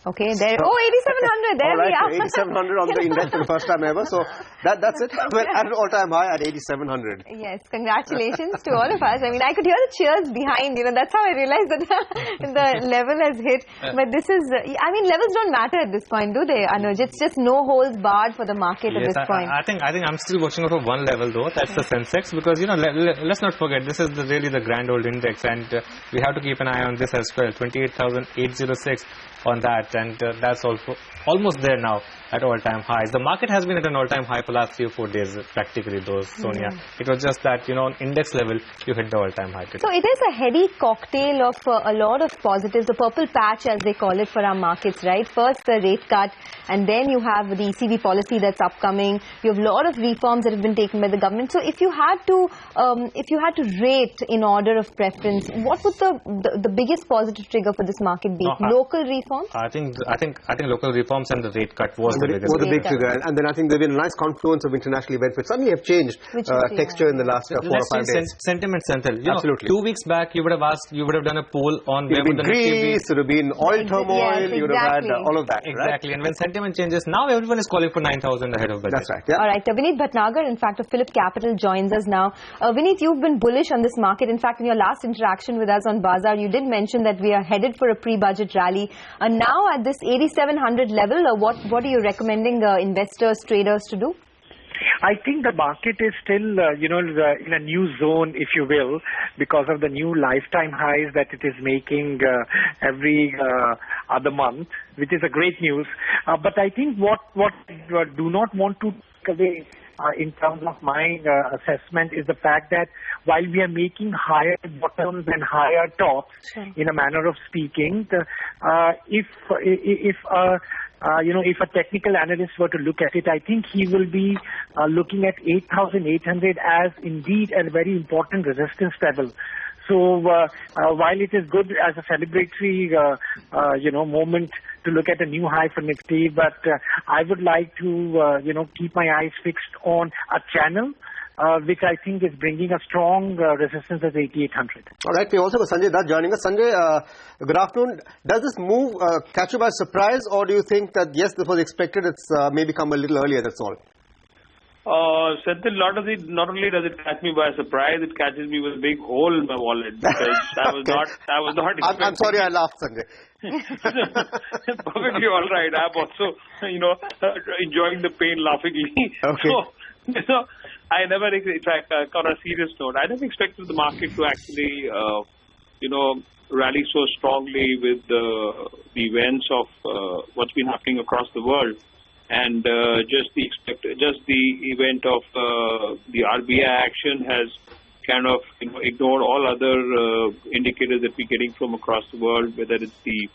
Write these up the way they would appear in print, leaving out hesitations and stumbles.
Okay, there. Oh, 8,700. There we are. 8,700 on the index for the first time ever. So that's it. Well, at an all-time high at 8,700. Yes, congratulations to all of us. I mean, I could hear the cheers behind. That's how I realized that the level has hit. But this is, I mean, levels don't matter at this point, do they, Anuj? It's just no holds barred for the market at this point. I think I'm still watching for one level though. That's the Sensex, because let's not forget, this is really the grand old index, and we have to keep an eye on this as well. 28,806 on that, and that's also almost there now at all-time highs. The market has been at an all-time high for the last 3 or 4 days, practically, though, Sonia. It was just that, on index level, you hit the all-time high today. So it is a heady cocktail of a lot of positives, the purple patch, as they call it, for our markets, right? First, the rate cut, and then you have the ECB policy that's upcoming. You have a lot of reforms that have been taken by the government. So if you had to rate in order of preference, what would the biggest positive trigger for this market be? Local reforms? I think local reforms and the rate cut was the biggest. Was the big trigger, and then I think there's been a nice confluence of international events which suddenly have changed texture in the last 4 or 5 days. Sentiment, Senthil. Absolutely. 2 weeks back, you would have done a poll on where would the Greece, it would have been oil turmoil, you would have had all of that. Exactly, and when sentiment changes, now everyone is calling for 9,000 ahead of budget. That's right. Yeah. All right, Vineet Bhatnagar, in fact, of Phillip Capital, joins us now. Vineet, you've been bullish on this market. In fact, in your last interaction with us on Bazaar, you did mention that we are headed for a pre-budget rally. Now at this 8,700 level, what are you recommending investors, traders to do? I think the market is still, in a new zone, if you will, because of the new lifetime highs that it is making every other month, which is a great news. But I think what I do not want to take away in terms of my assessment is the fact that while we are making higher bottoms and higher tops, in a manner of speaking, if a technical analyst were to look at it, I think he will be looking at 8,800 as indeed a very important resistance level. So while it is good as a celebratory, moment to look at a new high for Nifty, but I would like to, keep my eyes fixed on a channel which I think is bringing a strong resistance at 8,800. All right, we also have Sanjay Dutt joining us. Sanjay, good afternoon. Does this move catch you by surprise, or do you think that, yes, this was expected, it's maybe come a little earlier, that's all? Senthil, not only does it catch me by surprise, it catches me with a big hole in my wallet, because I was not expecting. I'm sorry I laughed, Sanjay. Perfectly all right. I'm also, enjoying the pain laughingly. Okay. So I never, in fact, on a serious note, I never expected the market to actually, rally so strongly with the events of what's been happening across the world. And just the event of the RBI action has kind of ignored all other indicators that we're getting from across the world, whether it's the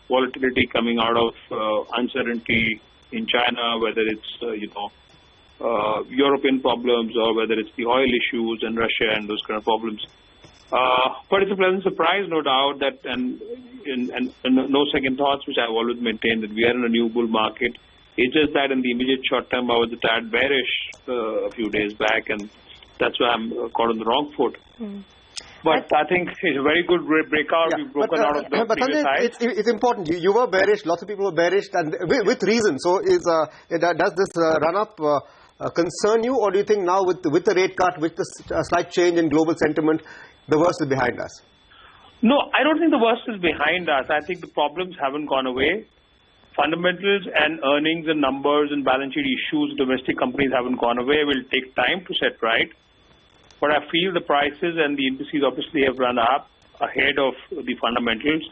volatility coming out of uncertainty in China, whether it's European problems, or whether it's the oil issues in Russia and those kind of problems. But it's a pleasant surprise, no doubt, that and no second thoughts, which I've always maintained, that we are in a new bull market. It's just that in the immediate short term, I was a tad bearish a few days back, and that's why I'm caught on the wrong foot. But I think it's a very good breakout. We've broken out of the previous high. It's important. You were bearish. Lots of people were bearish, and with reason. So, does this run-up concern you, or do you think now with the rate cut, with the slight change in global sentiment, the worst is behind us? No, I don't think the worst is behind us. I think the problems haven't gone away. Fundamentals and earnings and numbers and balance sheet issues, domestic companies haven't gone away. It will take time to set right. But I feel the prices and the indices obviously have run up ahead of the fundamentals.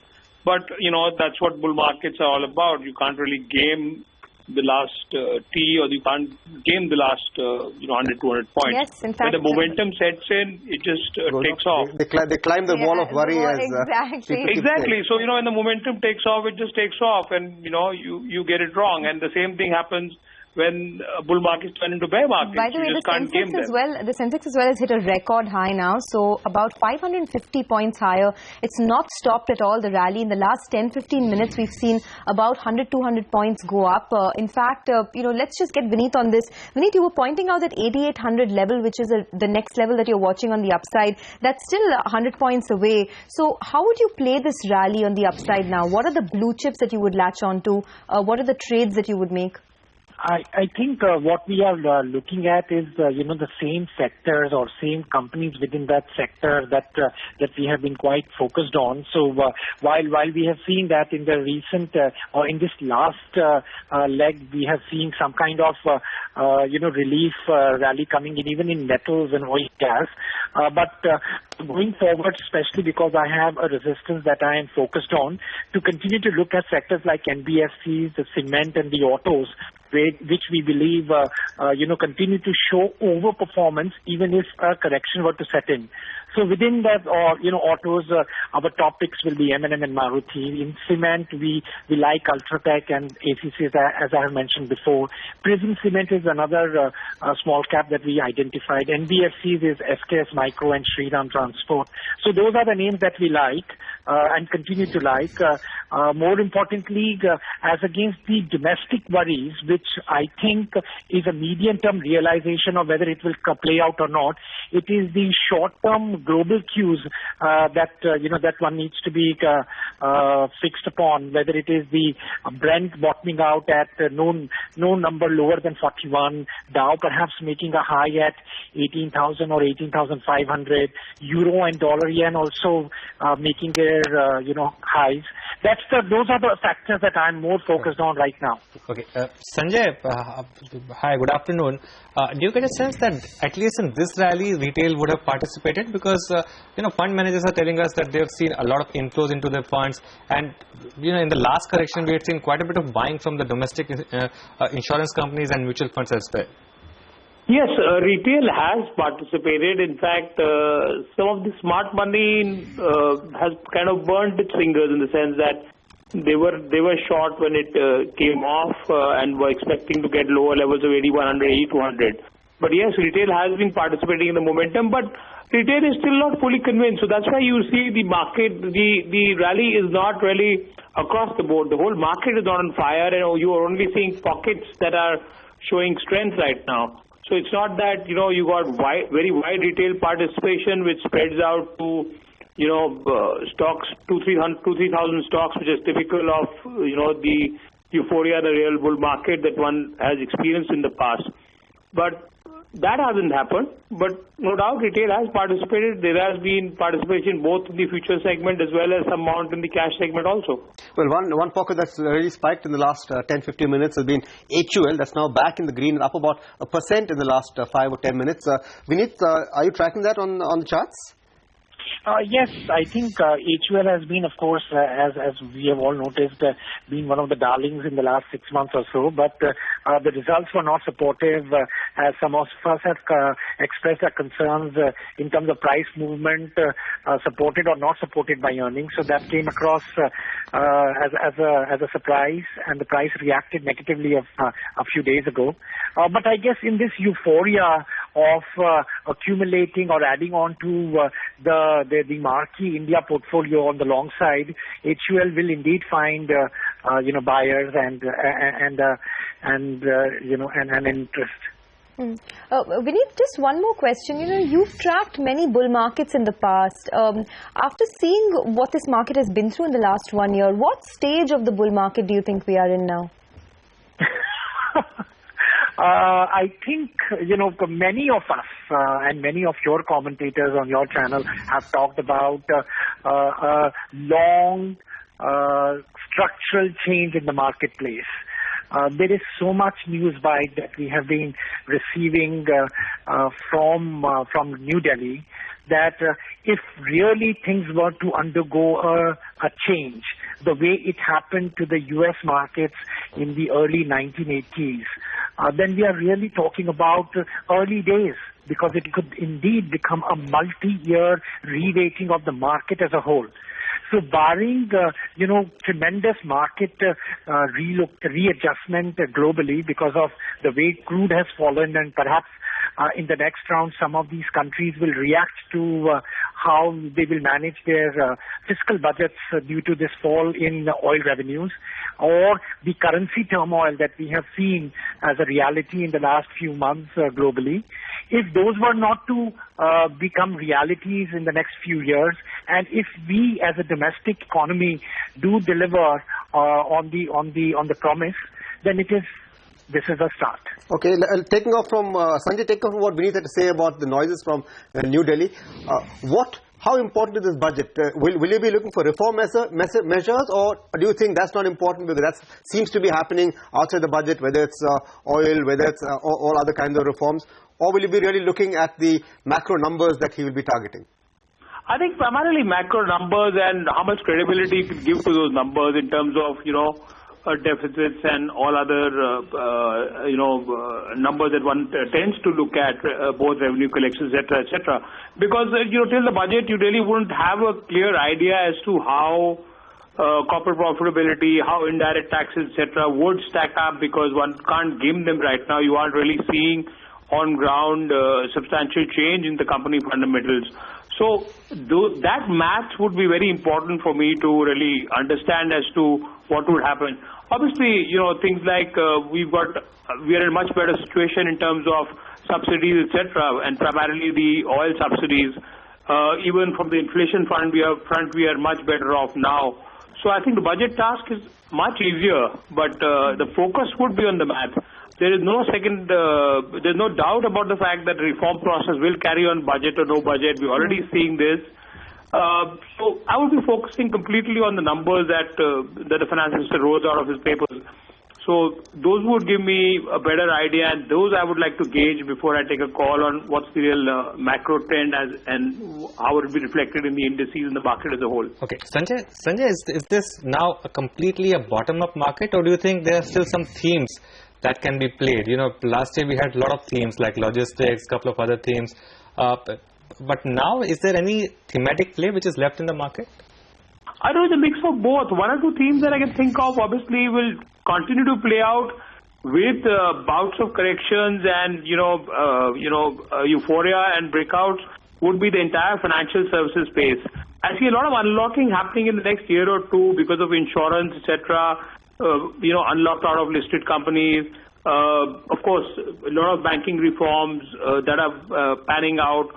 But, that's what bull markets are all about. You can't really game the last T, or you can't game the last 100, 200 points. Yes, in fact, when the momentum sets in, it just takes off. They climb the wall of worry. Exactly. So, when the momentum takes off, it just takes off, and, you get it wrong. And the same thing happens when bull markets turn into bear markets. By the way, you just can't game them. the Sensex as well has hit a record high now, so about 550 points higher. It's not stopped at all, the rally. In the last 10-15 minutes, we've seen about 100-200 points go up. In fact, let's just get Vineet on this. Vineet, you were pointing out that 8800 level, which is the next level that you're watching on the upside. That's still 100 points away. So how would you play this rally on the upside now? What are the blue chips that you would latch onto? What are the trades that you would make? I think what we are looking at is, the same sectors or same companies within that sector that we have been quite focused on. So while we have seen that in the recent or in this last leg, we have seen some kind of relief rally coming in, even in metals and oil gas. But going forward, especially because I have a resistance that I am focused on, to continue to look at sectors like NBFCs, the cement and the autos, which we believe, continue to show overperformance even if a correction were to set in. So within that, autos, our top picks will be M&M and Maruti. In cement, we like Ultratech and ACC, as I have mentioned before. Prism Cement is another small cap that we identified. NBFCs is SKS Micro and Shriram Transport. So those are the names that we like and continue to like. More importantly, as against the domestic worries, which I think is a medium-term realization of whether it will play out or not, it is the short-term global cues that one needs to be fixed upon, whether it is the Brent bottoming out at no number lower than 41, Dow perhaps making a high at 18,000 or 18,500, Euro and Dollar Yen also making their highs. Those are the factors that I'm more focused on right now. Okay, Sanjay, hi, good afternoon. Do you get a sense that at least in this rally, retail would have participated? Because fund managers are telling us that they have seen a lot of inflows into their funds, and in the last correction, we had seen quite a bit of buying from the domestic insurance companies and mutual funds as well. Yes, retail has participated. In fact, some of the smart money has kind of burnt its fingers in the sense that they were short when it came off and were expecting to get lower levels of 8100, 8200. But yes, retail has been participating in the momentum, but retail is still not fully convinced. So that's why you see the market, the rally is not really across the board. The whole market is not on fire, and you are only seeing pockets that are showing strength right now. So it's not that, you got very wide retail participation, which spreads out to, stocks, 2,000-3,000 stocks, which is typical of, the euphoria, the real bull market that one has experienced in the past. But that hasn't happened. But no doubt retail has participated. There has been participation both in the future segment as well as some amount in the cash segment also. Well, one pocket that's really spiked in the last 10-15 minutes has been HUL. That's now back in the green, up about 1% in the last 5 or 10 minutes. Vineet, are you tracking that on the charts? Yes, I think HUL has been, of course, as we have all noticed, been one of the darlings in the last 6 months or so. But the results were not supportive, as some of us have expressed their concerns in terms of price movement, supported or not supported by earnings. So that came across as a surprise, and the price reacted negatively a few days ago. But I guess in this euphoria of accumulating or adding on to the marquee India portfolio on the long side, HUL will indeed find buyers and interest. Vineet, just one more question. You've tracked many bull markets in the past. After seeing what this market has been through in the last 1 year, what stage of the bull market do you think we are in now? I think, many of us and many of your commentators on your channel have talked about a long structural change in the marketplace. There is so much news bite that we have been receiving from New Delhi that if really things were to undergo a change, the way it happened to the US markets in the early 1980s, then we are really talking about early days, because it could indeed become a multi-year re-rating of the market as a whole. So barring, tremendous market readjustment globally because of the way crude has fallen, and perhaps in the next round some of these countries will react to how they will manage their fiscal budgets due to this fall in oil revenues, or the currency turmoil that we have seen as a reality in the last few months globally. If those were not to become realities in the next few years, and if we as a domestic economy do deliver on the promise, then this is a start. Okay, taking off from Sanjay, taking off from what Vineet had to say about the noises from New Delhi. How important is this budget? Will you be looking for reform measures, or do you think that's not important because that seems to be happening outside the budget, whether it's oil, whether it's all other kinds of reforms, or will you be really looking at the macro numbers that he will be targeting? I think primarily macro numbers and how much credibility you can give to those numbers in terms of, deficits and all other, numbers that one tends to look at, both revenue collections, etc. Because, till the budget, you really wouldn't have a clear idea as to how corporate profitability, how indirect taxes, etc. would stack up, because one can't game them right now. You aren't really seeing on ground substantial change in the company fundamentals. So that math would be very important for me to really understand as to what would happen. Obviously, things like we are in a much better situation in terms of subsidies, etc., and primarily the oil subsidies. Even from the inflation front, we are much better off now. So I think the budget task is much easier, but the focus would be on the math. There is no there's no doubt about the fact that the reform process will carry on, budget or no budget. We're already seeing this. So I would be focusing completely on the numbers that the finance minister wrote out of his papers. So those would give me a better idea, and those I would like to gauge before I take a call on what's the real macro trend and how it will be reflected in the indices and the market as a whole. Okay, Sanjay, is this now completely a bottom-up market, or do you think there are still some themes that can be played? Last year we had a lot of themes like logistics, couple of other themes. But now, is there any thematic play which is left in the market? I know it's a mix of both. One or two themes that I can think of obviously will continue to play out with bouts of corrections and euphoria and breakouts would be the entire financial services space. I see a lot of unlocking happening in the next year or two because of insurance, etc. Unlocked out of listed companies. Of course, a lot of banking reforms that are panning out.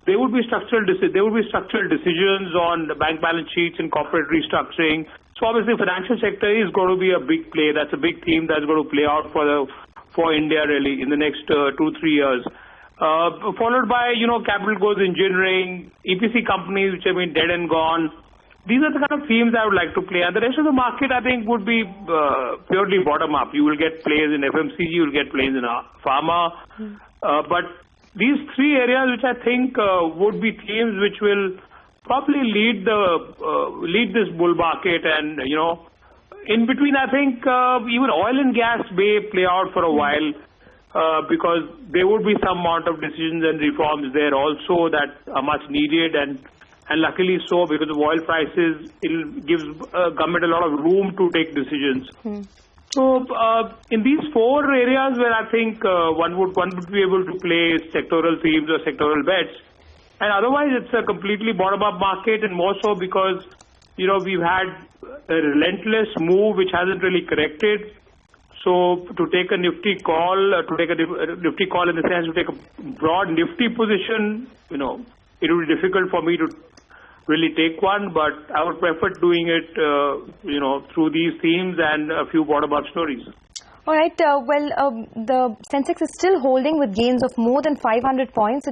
There would be structural decisions on the bank balance sheets and corporate restructuring. So obviously, the financial sector is going to be a big play. That's a big theme that's going to play out for India really in the next 2-3 years. Followed by capital goods, engineering, EPC companies which have been dead and gone. These are the kind of themes I would like to play. And the rest of the market, I think, would be purely bottom-up. You will get plays in FMCG, you will get plays in pharma. But these three areas which I think would be themes which will probably lead this bull market. And, in between, I think even oil and gas may play out for a while because there would be some amount of decisions and reforms there also that are much needed. And luckily so, because of oil prices, it gives government a lot of room to take decisions. So in these four areas where I think one would be able to play sectoral themes or sectoral bets, and otherwise it's a completely bottom-up market, and more so because we've had a relentless move which hasn't really corrected. So to take a Nifty call, in the sense to take a broad Nifty position, it would be difficult for me to really take one, but I would prefer doing it, through these themes and a few bottom-up stories. All right. The Sensex is still holding with gains of more than 500 points.